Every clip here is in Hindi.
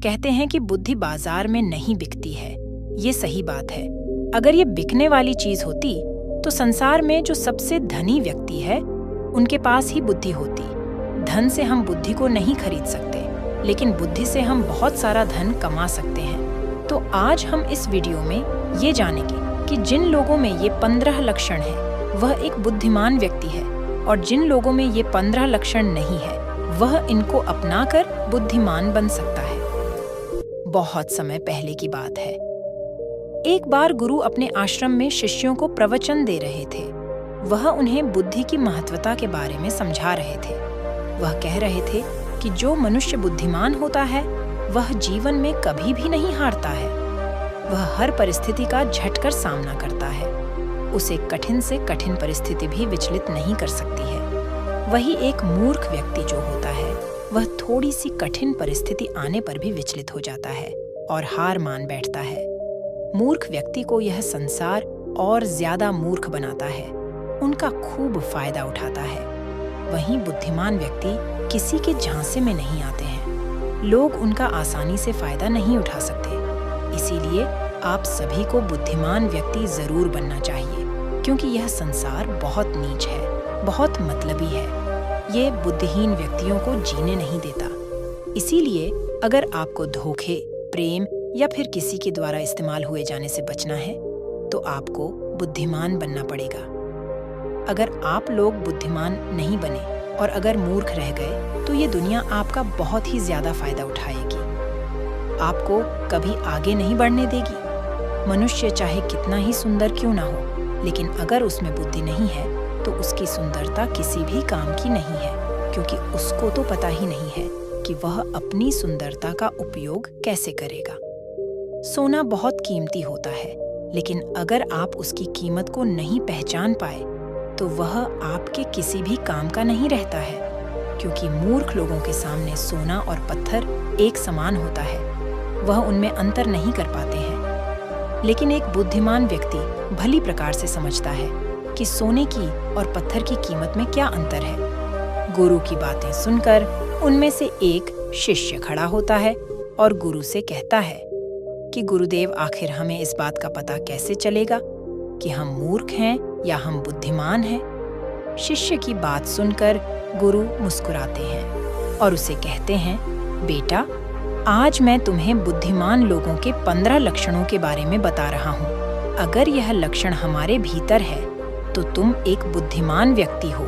कहते हैं कि बुद्धि बाजार में नहीं बिकती है। ये सही बात है। अगर ये बिकने वाली चीज होती तो संसार में जो सबसे धनी व्यक्ति है उनके पास ही बुद्धि होती। धन से हम बुद्धि को नहीं खरीद सकते, लेकिन बुद्धि से हम बहुत सारा धन कमा सकते हैं। तो आज हम इस वीडियो में ये जानेंगे कि जिन लोगों में ये 15 लक्षण हैं, वह एक बुद्धिमान व्यक्ति है, और जिन लोगों में ये 15 लक्षण नहीं है, वह इनको अपनाकर बुद्धिमान बन सकता है। बहुत समय पहले की बात है। एक बार गुरु अपने आश्रम में शिष्यों को प्रवचन दे रहे थे। वह उन्हें बुद्धि की महत्वता के बारे में समझा रहे थे। वह कह रहे थे कि जो मनुष्य बुद्धिमान होता है वह जीवन में कभी भी नहीं हारता है। वह हर परिस्थिति का झटकर सामना करता है। उसे कठिन से कठिन परिस्थिति भी विचलित नहीं कर सकती है। वही एक मूर्ख व्यक्ति जो होता है वह थोड़ी सी कठिन परिस्थिति आने पर भी विचलित हो जाता है और हार मान बैठता है। मूर्ख व्यक्ति को यह संसार और ज्यादा मूर्ख बनाता है, उनका खूब फायदा उठाता है। वहीं बुद्धिमान व्यक्ति किसी के झांसे में नहीं आते हैं। लोग उनका आसानी से फायदा नहीं उठा सकते। इसीलिए आप सभी को बुद्धिमान व्यक्ति जरूर बनना चाहिए, क्योंकि यह संसार बहुत नीच है, बहुत मतलबी है। ये बुद्धिहीन व्यक्तियों को जीने नहीं देता। इसीलिए अगर आपको धोखे, प्रेम या फिर किसी के द्वारा इस्तेमाल हुए जाने से बचना है, तो आपको बुद्धिमान बनना पड़ेगा। अगर आप लोग बुद्धिमान नहीं बने और अगर मूर्ख रह गए, तो ये दुनिया आपका बहुत ही ज्यादा फायदा उठाएगी, आपको कभी आगे नहीं बढ़ने देगी। मनुष्य चाहे कितना ही सुंदर क्यों ना हो, लेकिन अगर उसमें बुद्धि नहीं है तो उसकी सुंदरता किसी भी काम की नहीं है, क्योंकि उसको तो पता ही नहीं है कि वह अपनी सुंदरता का उपयोग कैसे करेगा। सोना बहुत कीमती होता है, लेकिन अगर आप उसकी कीमत को नहीं पहचान पाए तो वह आपके किसी भी काम का नहीं रहता है, क्योंकि मूर्ख लोगों के सामने सोना और पत्थर एक समान होता है। वह उनमें अंतर नहीं कर पाते हैं। लेकिन एक बुद्धिमान व्यक्ति भली प्रकार से समझता है कि सोने की और पत्थर की कीमत में क्या अंतर है। गुरु की बातें सुनकर उनमें से एक शिष्य खड़ा होता है और गुरु से कहता है कि गुरुदेव, आखिर हमें इस बात का पता कैसे चलेगा कि हम मूर्ख हैं या हम बुद्धिमान हैं। शिष्य की बात सुनकर गुरु मुस्कुराते हैं और उसे कहते हैं, बेटा, आज मैं तुम्हें बुद्धिमान लोगों के 15 लक्षणों के बारे में बता रहा हूँ। अगर यह लक्षण हमारे भीतर है तो तुम एक बुद्धिमान व्यक्ति हो,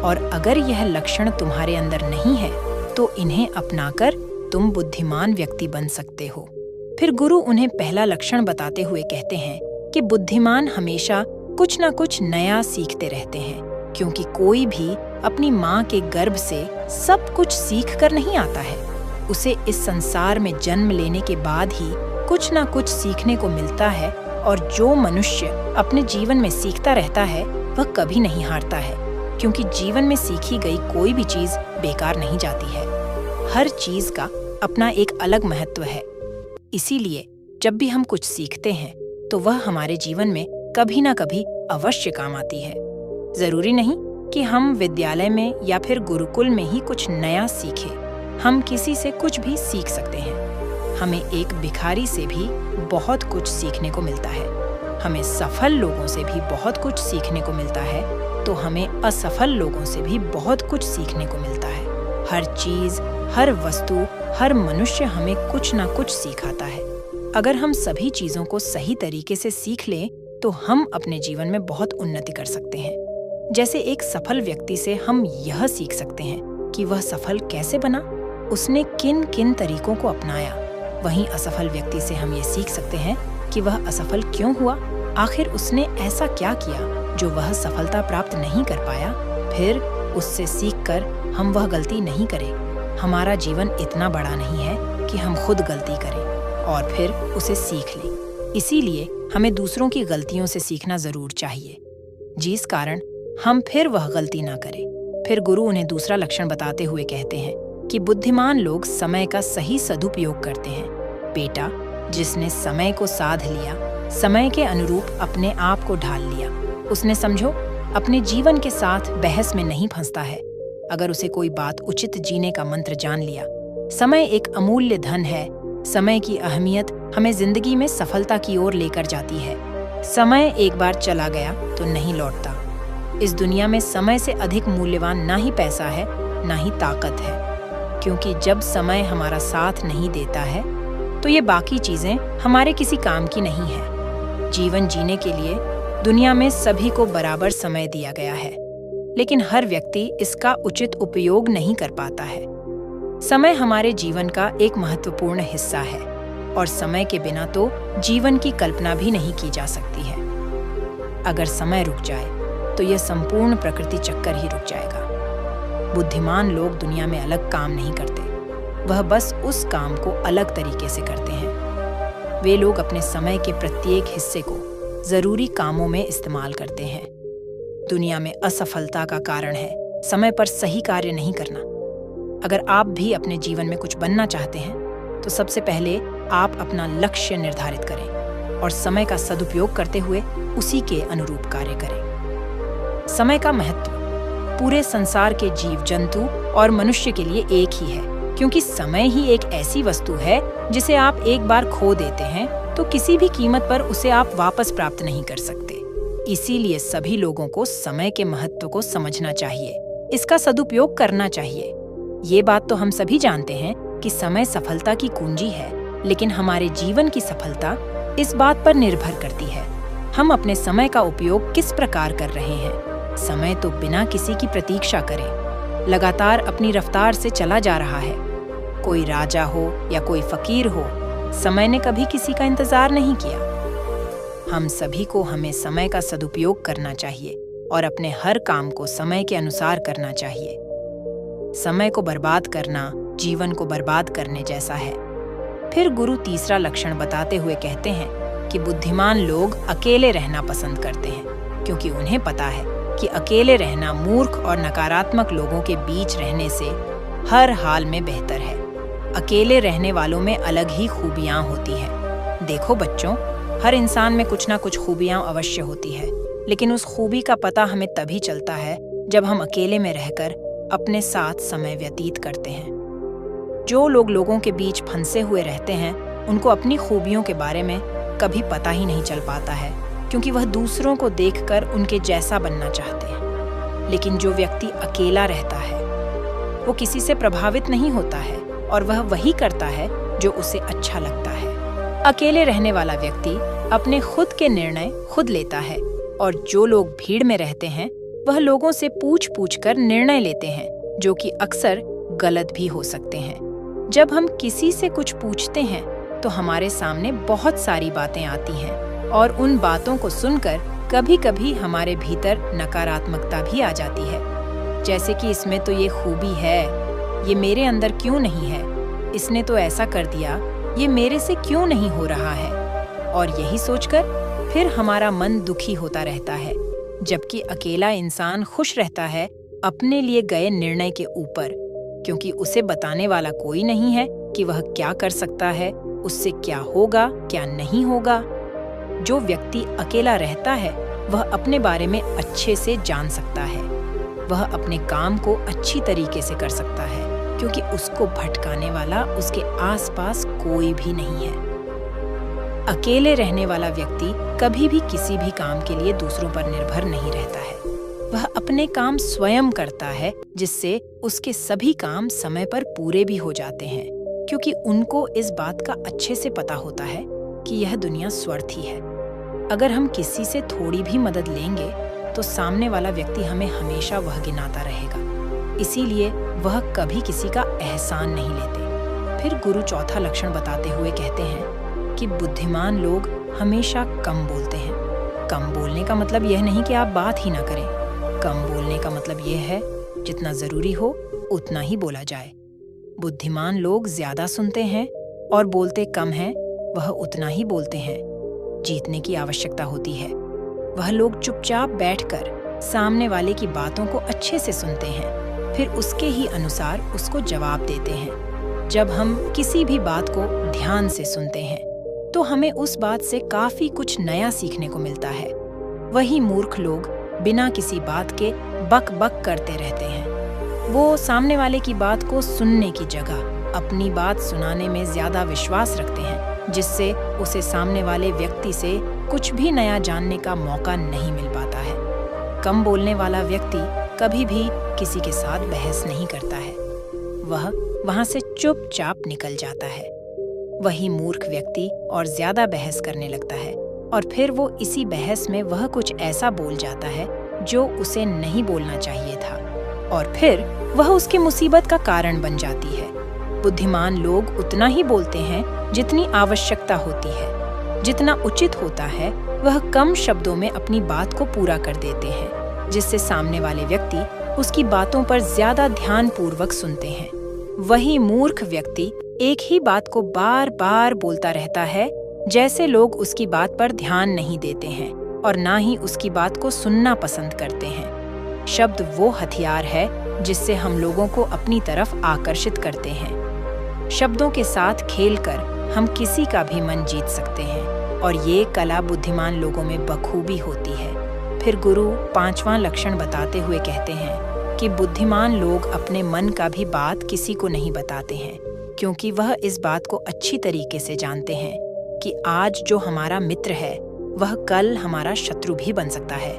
और अगर यह लक्षण तुम्हारे अंदर नहीं है तो इन्हें अपनाकर तुम बुद्धिमान व्यक्ति बन सकते हो। फिर गुरु उन्हें पहला लक्षण बताते हुए कहते हैं कि बुद्धिमान हमेशा कुछ न कुछ नया सीखते रहते हैं, क्योंकि कोई भी अपनी माँ के गर्भ से सब कुछ सीख कर नहीं आता है। उसे इस संसार में जन्म लेने के बाद ही कुछ न कुछ सीखने को मिलता है, और जो मनुष्य अपने जीवन में सीखता रहता है वह कभी नहीं हारता है, क्योंकि जीवन में सीखी गई कोई भी चीज बेकार नहीं जाती है। हर चीज का अपना एक अलग महत्व है। इसीलिए जब भी हम कुछ सीखते हैं तो वह हमारे जीवन में कभी ना कभी अवश्य काम आती है। जरूरी नहीं कि हम विद्यालय में या फिर गुरुकुल में ही कुछ नया सीखें। हम किसी से कुछ भी सीख सकते हैं। हमें एक भिखारी से भी बहुत कुछ सीखने को मिलता है। हमें सफल लोगों से भी बहुत कुछ सीखने को मिलता है, तो हमें असफल लोगों से भी बहुत कुछ सीखने को मिलता है। हर चीज, हर वस्तु, हर मनुष्य हमें कुछ ना कुछ सिखाता है। अगर हम सभी चीजों को सही तरीके से सीख लें तो हम अपने जीवन में बहुत उन्नति कर सकते हैं। जैसे एक सफल व्यक्ति से हम यह सीख सकते हैं कि वह सफल कैसे बना, उसने किन किन तरीकों को अपनाया। वहीं असफल व्यक्ति से हम ये सीख सकते हैं कि वह असफल क्यों हुआ, आखिर उसने ऐसा क्या किया जो वह सफलता प्राप्त नहीं कर पाया। फिर उससे सीखकर हम वह गलती नहीं करें। हमारा जीवन इतना बड़ा नहीं है कि हम खुद गलती करें और फिर उसे सीख लें। इसीलिए हमें दूसरों की गलतियों से सीखना जरूर चाहिए, जिस कारण हम फिर वह गलती ना करें। फिर गुरु उन्हें दूसरा लक्षण बताते हुए कहते हैं कि बुद्धिमान लोग समय का सही सदुपयोग करते हैं। बेटा, जिसने समय को साध लिया, समय के अनुरूप अपने आप को ढाल लिया, उसने समझो अपने जीवन के साथ बहस में नहीं फंसता है। अगर उसे कोई बात उचित जीने का मंत्र जान लिया। समय एक अमूल्य धन है, समय की अहमियत हमें जिंदगी में सफलता की ओर लेकर जाती है। समय एक बार चला गया तो नहीं लौटता। इस दुनिया में समय से अधिक मूल्यवान ना ही पैसा है, ना ही ताकत है, क्योंकि जब समय हमारा साथ नहीं देता है तो ये बाकी चीजें हमारे किसी काम की नहीं है। जीवन जीने के लिए दुनिया में सभी को बराबर समय दिया गया है, लेकिन हर व्यक्ति इसका उचित उपयोग नहीं कर पाता है। समय हमारे जीवन का एक महत्वपूर्ण हिस्सा है और समय के बिना तो जीवन की कल्पना भी नहीं की जा सकती है। अगर समय रुक जाए तो यह संपूर्ण प्रकृति चक्कर ही रुक जाएगा। बुद्धिमान लोग दुनिया में अलग काम नहीं करते, वह बस उस काम को अलग तरीके से करते हैं। वे लोग अपने समय के प्रत्येक हिस्से को जरूरी कामों में इस्तेमाल करते हैं। दुनिया में असफलता का कारण है समय पर सही कार्य नहीं करना। अगर आप भी अपने जीवन में कुछ बनना चाहते हैं तो सबसे पहले आप अपना लक्ष्य निर्धारित करें और समय का सदुपयोग करते हुए उसी के अनुरूप कार्य करें। समय का महत्व पूरे संसार के जीव जंतु और मनुष्य के लिए एक ही है, क्योंकि समय ही एक ऐसी वस्तु है जिसे आप एक बार खो देते हैं तो किसी भी कीमत पर उसे आप वापस प्राप्त नहीं कर सकते। इसीलिए सभी लोगों को समय के महत्व को समझना चाहिए, इसका सदुपयोग करना चाहिए। ये बात तो हम सभी जानते हैं कि समय सफलता की कुंजी है, लेकिन हमारे जीवन की सफलता इस बात पर निर्भर करती है हम अपने समय का उपयोग किस प्रकार कर रहे हैं। समय तो बिना किसी की प्रतीक्षा करे लगातार अपनी रफ्तार से चला जा रहा है। कोई राजा हो या कोई फकीर हो, समय ने कभी किसी का इंतजार नहीं किया। हम सभी को हमें समय का सदुपयोग करना चाहिए और अपने हर काम को समय के अनुसार करना चाहिए। समय को बर्बाद करना जीवन को बर्बाद करने जैसा है। फिर गुरु तीसरा लक्षण बताते हुए कहते हैं कि बुद्धिमान लोग अकेले रहना पसंद करते हैं, क्योंकि उन्हें पता है कि अकेले रहना मूर्ख और नकारात्मक लोगों के बीच रहने से हर हाल में बेहतर है। अकेले रहने वालों में अलग ही खूबियां होती हैं। देखो बच्चों, हर इंसान में कुछ ना कुछ खूबियां अवश्य होती है, लेकिन उस खूबी का पता हमें तभी चलता है जब हम अकेले में रहकर अपने साथ समय व्यतीत करते हैं। जो लोग लोगों के बीच फंसे हुए रहते हैं, उनको अपनी खूबियों के बारे में कभी पता ही नहीं चल पाता है, क्योंकि वह दूसरों को देखकर उनके जैसा बनना चाहते हैं। लेकिन जो व्यक्ति अकेला रहता है वो किसी से प्रभावित नहीं होता है और वह वही करता है जो उसे अच्छा लगता है। अकेले रहने वाला व्यक्ति अपने खुद के निर्णय खुद लेता है और जो लोग भीड़ में रहते हैं वह लोगों से पूछ कर निर्णय लेते हैं, जो कि अक्सर गलत भी हो सकते हैं। जब हम किसी से कुछ पूछते हैं तो हमारे सामने बहुत सारी बातें आती हैं और उन बातों को सुनकर कभी-कभी हमारे भीतर नकारात्मकता भी आ जाती है, जैसे कि इसमें तो ये खूबी है, ये मेरे अंदर क्यों नहीं है, इसने तो ऐसा कर दिया, ये मेरे से क्यों नहीं हो रहा है। और यही सोचकर फिर हमारा मन दुखी होता रहता है, जबकि अकेला इंसान खुश रहता है अपने लिए गए निर्णय के ऊपर, क्योंकि उसे बताने वाला कोई नहीं है कि वह क्या कर सकता है, उससे क्या होगा क्या नहीं होगा। जो व्यक्ति अकेला रहता है वह अपने बारे में अच्छे से जान सकता है, वह अपने काम को अच्छी तरीके से कर सकता है, क्योंकि उसको भटकाने वाला उसके आसपास कोई भी नहीं है। अकेले रहने वाला व्यक्ति कभी भी किसी भी काम के लिए दूसरों पर निर्भर नहीं रहता है। वह अपने काम स्वयं करता है, जिससे उसके सभी काम समय पर पूरे भी हो जाते हैं, क्योंकि उनको इस बात का अच्छे से पता होता है कि यह दुनिया स्वार्थी है। अगर हम किसी से थोड़ी भी मदद लेंगे तो सामने वाला व्यक्ति हमें हमेशा वह गिनाता रहेगा, इसीलिए वह कभी किसी का एहसान नहीं लेते। फिर गुरु चौथा लक्षण बताते हुए कहते हैं कि बुद्धिमान लोग हमेशा कम बोलते हैं। कम बोलने का मतलब यह नहीं कि आप बात ही ना करें। कम बोलने का मतलब यह है जितना जरूरी हो उतना ही बोला जाए। बुद्धिमान लोग ज्यादा सुनते हैं और बोलते कम हैं, वह उतना ही बोलते हैं। जीतने की आवश्यकता होती है। वह लोग चुपचाप बैठकर सामने वाले की बातों को अच्छे से सुनते हैं, फिर उसके ही अनुसार उसको जवाब देते हैं। जब हम किसी भी बात को ध्यान से सुनते हैं तो हमें उस बात से काफी कुछ नया सीखने को मिलता है। वही मूर्ख लोग बिना किसी बात के बक बक करते रहते हैं। वो सामने वाले की बात को सुनने की जगह अपनी बात सुनाने में ज्यादा विश्वास रखते हैं, जिससे उसे सामने वाले व्यक्ति से कुछ भी नया जानने का मौका नहीं मिल पाता है। कम बोलने वाला व्यक्ति कभी भी किसी के साथ बहस नहीं करता है, वह वहां से चुपचाप निकल जाता है। वही मूर्ख व्यक्ति और ज्यादा बहस करने लगता है और फिर वो इसी बहस में वह कुछ ऐसा बोल जाता है जो उसे नहीं बोलना चाहिए था, और फिर वह उसकी मुसीबत का कारण बन जाती है। बुद्धिमान लोग उतना ही बोलते हैं जितनी आवश्यकता होती है। जितना उचित होता है वह कम शब्दों में अपनी बात को पूरा कर देते हैं, जिससे सामने वाले व्यक्ति उसकी बातों पर ज्यादा ध्यानपूर्वक सुनते हैं। वही मूर्ख व्यक्ति एक ही बात को बार बार बोलता रहता है, जैसे लोग उसकी बात पर ध्यान नहीं देते हैं और ना ही उसकी बात को सुनना पसंद करते हैं। शब्द वो हथियार है जिससे हम लोगों को अपनी तरफ आकर्षित करते हैं। शब्दों के साथ खेलकर हम किसी का भी मन जीत सकते हैं, और ये कला बुद्धिमान लोगों में बखूबी होती है। फिर गुरु 5वां लक्षण बताते हुए कहते हैं कि बुद्धिमान लोग अपने मन का भी बात किसी को नहीं बताते हैं, क्योंकि वह इस बात को अच्छी तरीके से जानते हैं कि आज जो हमारा मित्र है वह कल हमारा शत्रु भी बन सकता है।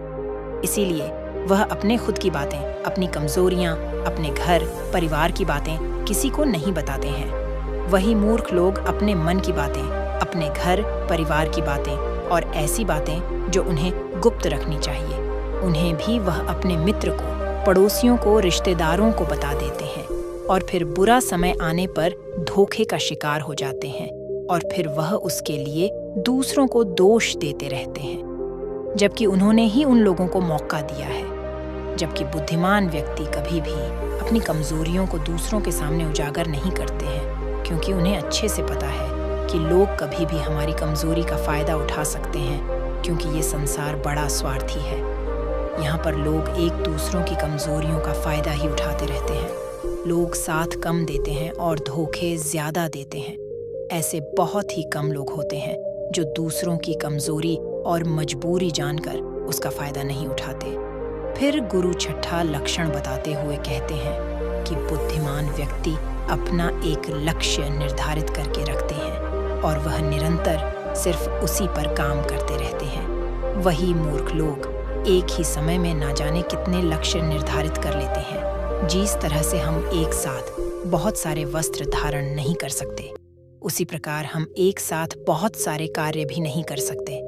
इसीलिए वह अपने खुद की बातें, अपनी कमजोरियां, अपने घर परिवार की बातें किसी को नहीं बताते हैं। वही मूर्ख लोग अपने मन की बातें, अपने घर परिवार की बातें और ऐसी बातें जो उन्हें गुप्त रखनी चाहिए, उन्हें भी वह अपने मित्र को, पड़ोसियों को, रिश्तेदारों को बता देते हैं, और फिर बुरा समय आने पर धोखे का शिकार हो जाते हैं, और फिर वह उसके लिए दूसरों को दोष देते रहते हैं, जबकि उन्होंने ही उन लोगों को मौका दिया है। जबकि बुद्धिमान व्यक्ति कभी भी अपनी कमजोरियों को दूसरों के सामने उजागर नहीं करते हैं, क्योंकि उन्हें अच्छे से पता है कि लोग कभी भी हमारी कमजोरी का फायदा उठा सकते हैं, क्योंकि ये संसार बड़ा स्वार्थी है। यहाँ पर लोग एक दूसरों की कमजोरियों का फायदा ही उठाते रहते हैं। लोग साथ कम देते हैं और धोखे ज्यादा देते हैं। ऐसे बहुत ही कम लोग होते हैं जो दूसरों की कमजोरी और मजबूरी जानकर उसका फायदा नहीं उठाते। फिर गुरु 6वां लक्षण बताते हुए कहते हैं कि बुद्धिमान व्यक्ति अपना एक लक्ष्य निर्धारित करके रखते हैं और वह निरंतर सिर्फ उसी पर काम करते रहते हैं। वही मूर्ख लोग एक ही समय में ना जाने कितने लक्ष्य निर्धारित कर लेते हैं। जिस तरह से हम एक साथ बहुत सारे वस्त्र धारण नहीं कर सकते, उसी प्रकार हम एक साथ बहुत सारे कार्य भी नहीं कर सकते।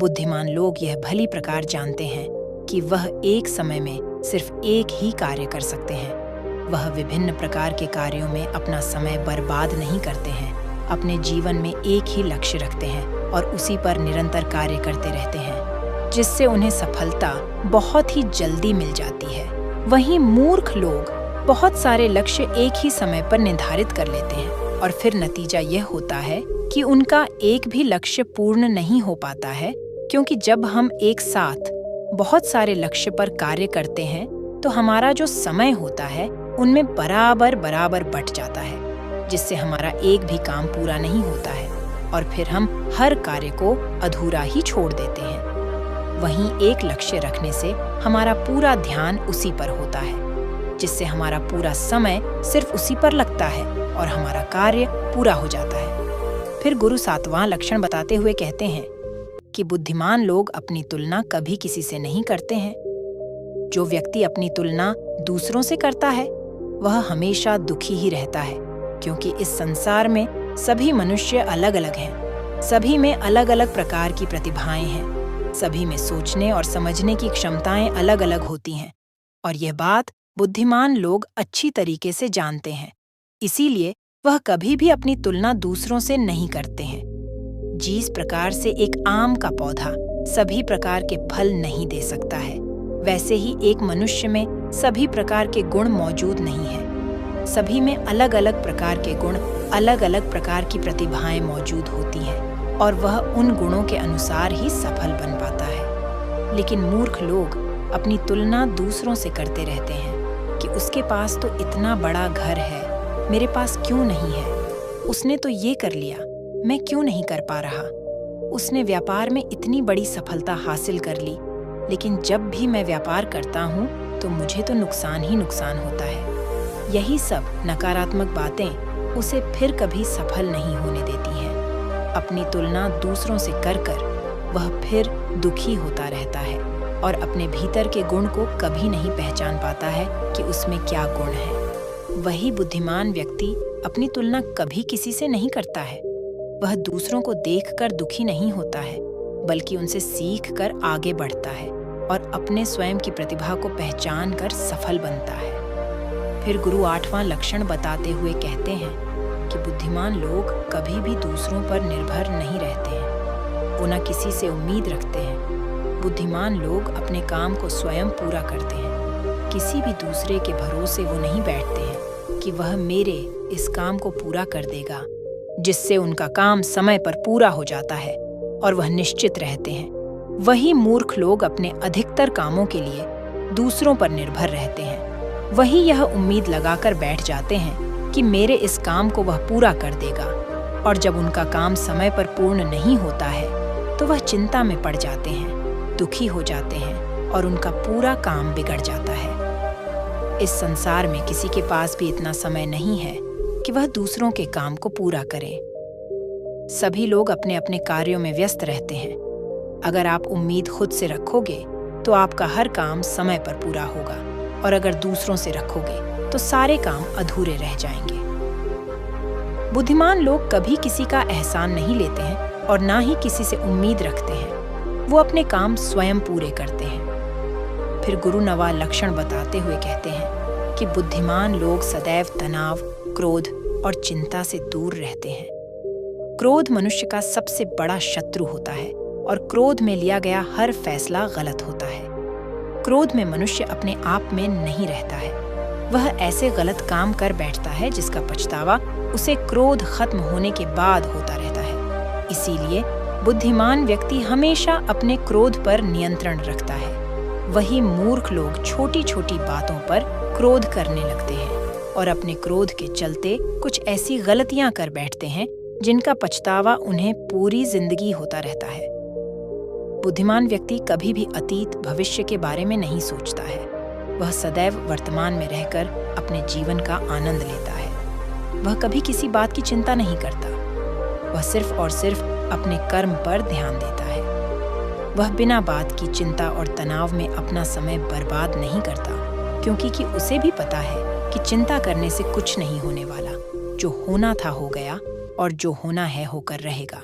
बुद्धिमान लोग यह भली प्रकार जानते हैं कि वह एक समय में सिर्फ एक ही कार्य कर सकते हैं। वह विभिन्न प्रकार के कार्यों में अपना समय बर्बाद नहीं करते हैं। अपने जीवन में एक ही लक्ष्य रखते हैं और उसी पर निरंतर कार्य करते रहते हैं, जिससे उन्हें सफलता बहुत ही जल्दी मिल जाती है। वहीं मूर्ख लोग बहुत सारे लक्ष्य एक ही समय पर निर्धारित कर लेते हैं, और फिर नतीजा यह होता है कि उनका एक भी लक्ष्य पूर्ण नहीं हो पाता है, क्योंकि जब हम एक साथ बहुत सारे लक्ष्य पर कार्य करते हैं तो हमारा जो समय होता है उनमें बराबर बट जाता है, जिससे हमारा एक भी काम पूरा नहीं होता है, और फिर हम हर कार्य को अधूरा ही छोड़ देते हैं। वहीं एक लक्ष्य रखने से हमारा पूरा ध्यान उसी पर होता है, जिससे हमारा पूरा समय सिर्फ उसी पर लगता है और हमारा कार्य पूरा हो जाता है। फिर गुरु 7वां लक्षण बताते हुए कहते हैं कि बुद्धिमान लोग अपनी तुलना कभी किसी से नहीं करते हैं। जो व्यक्ति अपनी तुलना दूसरों से करता है वह हमेशा दुखी ही रहता है, क्योंकि इस संसार में सभी मनुष्य अलग अलग हैं। सभी में अलग अलग प्रकार की प्रतिभाएं हैं। सभी में सोचने और समझने की क्षमताएं अलग अलग होती हैं, और यह बात बुद्धिमान लोग अच्छी तरीके से जानते हैं। इसीलिए वह कभी भी अपनी तुलना दूसरों से नहीं करते हैं। जिस प्रकार से एक आम का पौधा सभी प्रकार के फल नहीं दे सकता है, वैसे ही एक मनुष्य में सभी प्रकार के गुण मौजूद नहीं है। सभी में अलग अलग प्रकार के गुण, अलग अलग प्रकार की प्रतिभाएं मौजूद होती हैं, और वह उन गुणों के अनुसार ही सफल बन पाता है। लेकिन मूर्ख लोग अपनी तुलना दूसरों से करते रहते हैं कि उसके पास तो इतना बड़ा घर है, मेरे पास क्यों नहीं है? उसने तो ये कर लिया, मैं क्यों नहीं कर पा रहा? उसने व्यापार में इतनी बड़ी सफलता हासिल कर ली, लेकिन जब भी मैं व्यापार करता हूँ तो मुझे तो नुकसान ही नुकसान होता है। यही सब नकारात्मक बातें उसे फिर कभी सफल नहीं होने देती हैं। अपनी तुलना दूसरों से कर वह फिर दुखी होता रहता है और अपने भीतर के गुण को कभी नहीं पहचान पाता है कि उसमें क्या गुण है। वही बुद्धिमान व्यक्ति अपनी तुलना कभी किसी से नहीं करता है। वह दूसरों को देखकर दुखी नहीं होता है, बल्कि उनसे सीख कर आगे बढ़ता है और अपने स्वयं की प्रतिभा को पहचान कर सफल बनता है। फिर गुरु 8वां लक्षण बताते हुए कहते हैं कि बुद्धिमान लोग कभी भी दूसरों पर निर्भर नहीं रहते हैं। वो न किसी से उम्मीद रखते हैं। बुद्धिमान लोग अपने काम को स्वयं पूरा करते हैं। किसी भी दूसरे के भरोसे वो नहीं बैठते हैं कि वह मेरे इस काम को पूरा कर देगा, जिससे उनका काम समय पर पूरा हो जाता है और वह निश्चित रहते हैं। वही मूर्ख लोग अपने अधिकतर कामों के लिए दूसरों पर निर्भर रहते हैं। वही यह उम्मीद लगाकर बैठ जाते हैं कि मेरे इस काम को वह पूरा कर देगा, और जब उनका काम समय पर पूर्ण नहीं होता है तो वह चिंता में पड़ जाते हैं, दुखी हो जाते हैं और उनका पूरा काम बिगड़ जाता है। इस संसार में किसी के पास भी इतना समय नहीं है कि वह दूसरों के काम को पूरा करे। सभी लोग अपने अपने कार्यों में व्यस्त रहते हैं। अगर आप उम्मीद खुद से रखोगे तो आपका हर काम समय पर पूरा होगा, और अगर दूसरों से रखोगे तो सारे काम अधूरे रह जाएंगे। बुद्धिमान लोग कभी किसी का एहसान नहीं लेते हैं और ना ही किसी से उम्मीद रखते हैं। वो अपने काम स्वयं पूरे करते हैं। फिर गुरु 9वां लक्षण बताते हुए कहते हैं कि बुद्धिमान लोग सदैव तनाव, क्रोध और चिंता से दूर रहते हैं। क्रोध मनुष्य का सबसे बड़ा शत्रु होता है और क्रोध में लिया गया हर फैसला गलत होता है। क्रोध में मनुष्य अपने आप में नहीं रहता है। वह ऐसे गलत काम कर बैठता है जिसका पछतावा उसे क्रोध खत्म होने के बाद होता रहता है। इसीलिए बुद्धिमान व्यक्ति हमेशा अपने क्रोध पर नियंत्रण रखता है। वही मूर्ख लोग छोटी छोटी बातों पर क्रोध करने लगते हैं और अपने क्रोध के चलते कुछ ऐसी गलतियां कर बैठते हैं जिनका पछतावा उन्हें पूरी जिंदगी होता रहता है। बुद्धिमान व्यक्ति कभी भी अतीत भविष्य के बारे में नहीं सोचता है। वह सदैव वर्तमान में रहकर अपने जीवन का आनंद लेता है। वह कभी किसी बात की चिंता नहीं करता। वह सिर्फ और सिर्फ अपने कर्म पर ध्यान देता है। वह बिना बात की चिंता और तनाव में अपना समय बर्बाद नहीं करता, क्योंकि उसे भी पता है कि चिंता करने से कुछ नहीं होने वाला। जो होना था हो गया और जो होना है होकर रहेगा।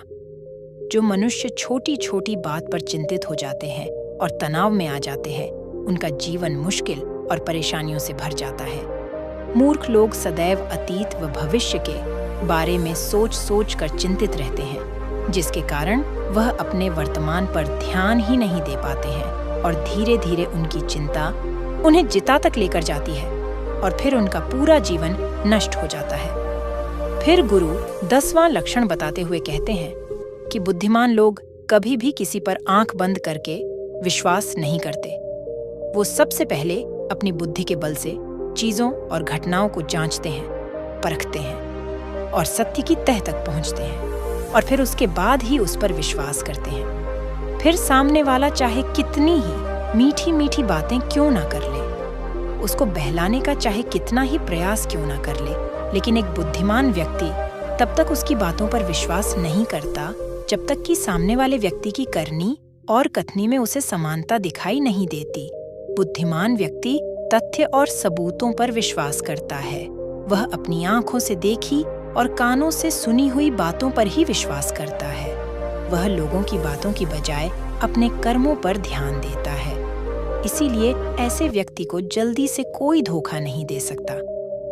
जो मनुष्य छोटी छोटी बात पर चिंतित हो जाते हैं और तनाव में आ जाते हैं, उनका जीवन मुश्किल और परेशानियों से भर जाता है। मूर्ख लोग सदैव अतीत व भविष्य के बारे में सोच सोच कर चिंतित रहते हैं, जिसके कारण वह अपने वर्तमान पर ध्यान ही नहीं दे पाते हैं और धीरे धीरे उनकी चिंता उन्हें जिता तक लेकर जाती है और फिर उनका पूरा जीवन नष्ट हो जाता है। फिर गुरु 10वां लक्षण बताते हुए कहते हैं कि बुद्धिमान लोग कभी भी किसी पर आंख बंद करके विश्वास नहीं करते। वो सबसे पहले अपनी बुद्धि के बल से चीजों और घटनाओं को जांचते हैं, परखते हैं और सत्य की तह तक पहुंचते हैं, और फिर उसके बाद ही उस पर विश्वास करते हैं। फिर सामने वाला चाहे कितनी ही मीठी मीठी बातें क्यों ना कर ले, उसको बहलाने का चाहे कितना ही प्रयास क्यों ना कर ले, लेकिन एक बुद्धिमान व्यक्ति तब तक उसकी बातों पर विश्वास नहीं करता जब तक कि सामने वाले व्यक्ति की करनी और कथनी में उसे समानता दिखाई नहीं देती। बुद्धिमान व्यक्ति तथ्य और सबूतों पर विश्वास करता है। वह अपनी आंखों से देखी और कानों से सुनी हुई बातों पर ही विश्वास करता है। वह लोगों की बातों की बजाय अपने कर्मों पर ध्यान देता है। इसीलिए ऐसे व्यक्ति को जल्दी से कोई धोखा नहीं दे सकता।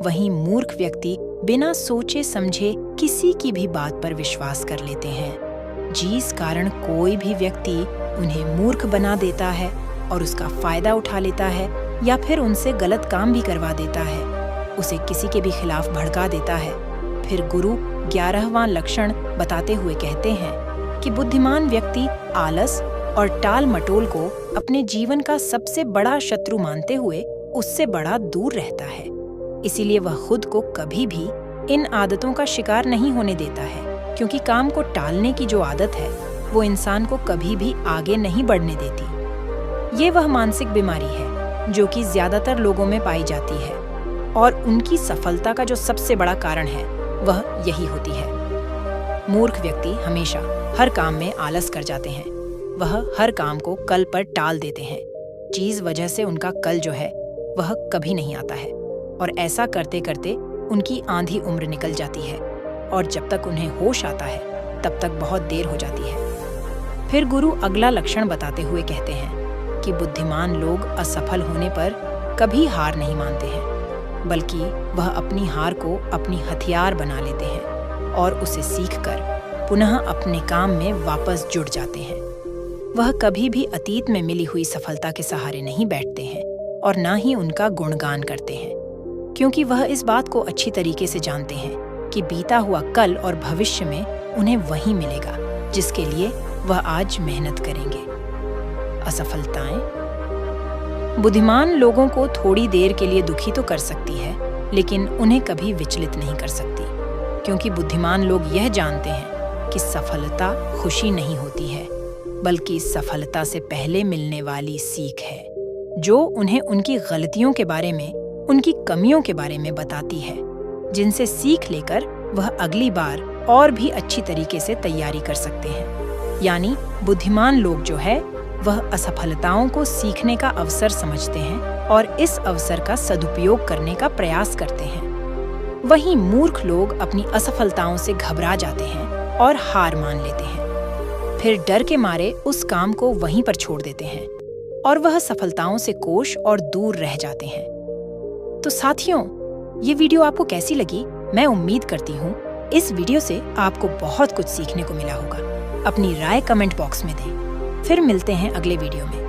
वहीं मूर्ख व्यक्ति बिना सोचे समझे किसी की भी बात पर विश्वास कर लेते हैं, जिस कारण कोई भी व्यक्ति उन्हें मूर्ख बना देता है और उसका फायदा उठा लेता है, या फिर उनसे गलत काम भी करवा देता है, उसे किसी के भी खिलाफ भड़का देता है। फिर गुरु 11वां लक्षण बताते हुए कहते हैं कि बुद्धिमान व्यक्ति आलस और टाल मटोल को अपने जीवन का सबसे बड़ा शत्रु मानते हुए उससे बड़ा दूर रहता है। इसीलिए वह खुद को कभी भी इन आदतों का शिकार नहीं होने देता है, क्योंकि काम को टालने की जो आदत है वो इंसान को कभी भी आगे नहीं बढ़ने देती। ये वह मानसिक बीमारी है जो कि ज्यादातर लोगों में पाई जाती है, और उनकी सफलता का जो सबसे बड़ा कारण है वह यही होती है। मूर्ख व्यक्ति हमेशा हर काम में आलस कर जाते हैं। वह हर काम को कल पर टाल देते हैं। जिस वजह से उनका कल जो है वह कभी नहीं आता है, और ऐसा करते करते उनकी आधी उम्र निकल जाती है, और जब तक उन्हें होश आता है तब तक बहुत देर हो जाती है। फिर गुरु अगला लक्षण बताते हुए कहते हैं कि बुद्धिमान लोग असफल होने पर कभी हार नहीं मानते हैं, बल्कि वह अपनी हार को अपनी हथियार बना लेते हैं और उसे सीखकर पुनः अपने काम में वापस जुड़ जाते हैं। वह कभी भी अतीत में मिली हुई सफलता के सहारे नहीं बैठते हैं और ना ही उनका गुणगान करते हैं, क्योंकि वह इस बात को अच्छी तरीके से जानते हैं कि बीता हुआ कल और भविष्य में उन्हें वही मिलेगा जिसके लिए वह आज मेहनत करेंगे। असफलताएं बुद्धिमान लोगों को थोड़ी देर के लिए दुखी तो कर सकती है, लेकिन उन्हें कभी विचलित नहीं कर सकती, क्योंकि बुद्धिमान लोग यह जानते हैं कि सफलता खुशी नहीं होती है, बल्कि सफलता से पहले मिलने वाली सीख है, जो उन्हें उनकी गलतियों के बारे में, उनकी कमियों के बारे में बताती है, जिनसे सीख लेकर वह अगली बार और भी अच्छी तरीके से तैयारी कर सकते हैं। यानी बुद्धिमान लोग जो है वह असफलताओं को सीखने का अवसर समझते हैं और इस अवसर का सदुपयोग करने का प्रयास करते हैं। वहीं मूर्ख लोग अपनी असफलताओं से घबरा जाते हैं और हार मान लेते हैं। फिर डर के मारे उस काम को वहीं पर छोड़ देते हैं और वह सफलताओं से कोस और दूर रह जाते हैं। तो साथियों, ये वीडियो आपको कैसी लगी? मैं उम्मीद करती हूँ इस वीडियो से आपको बहुत कुछ सीखने को मिला होगा। अपनी राय कमेंट बॉक्स में दें। फिर मिलते हैं अगले वीडियो में।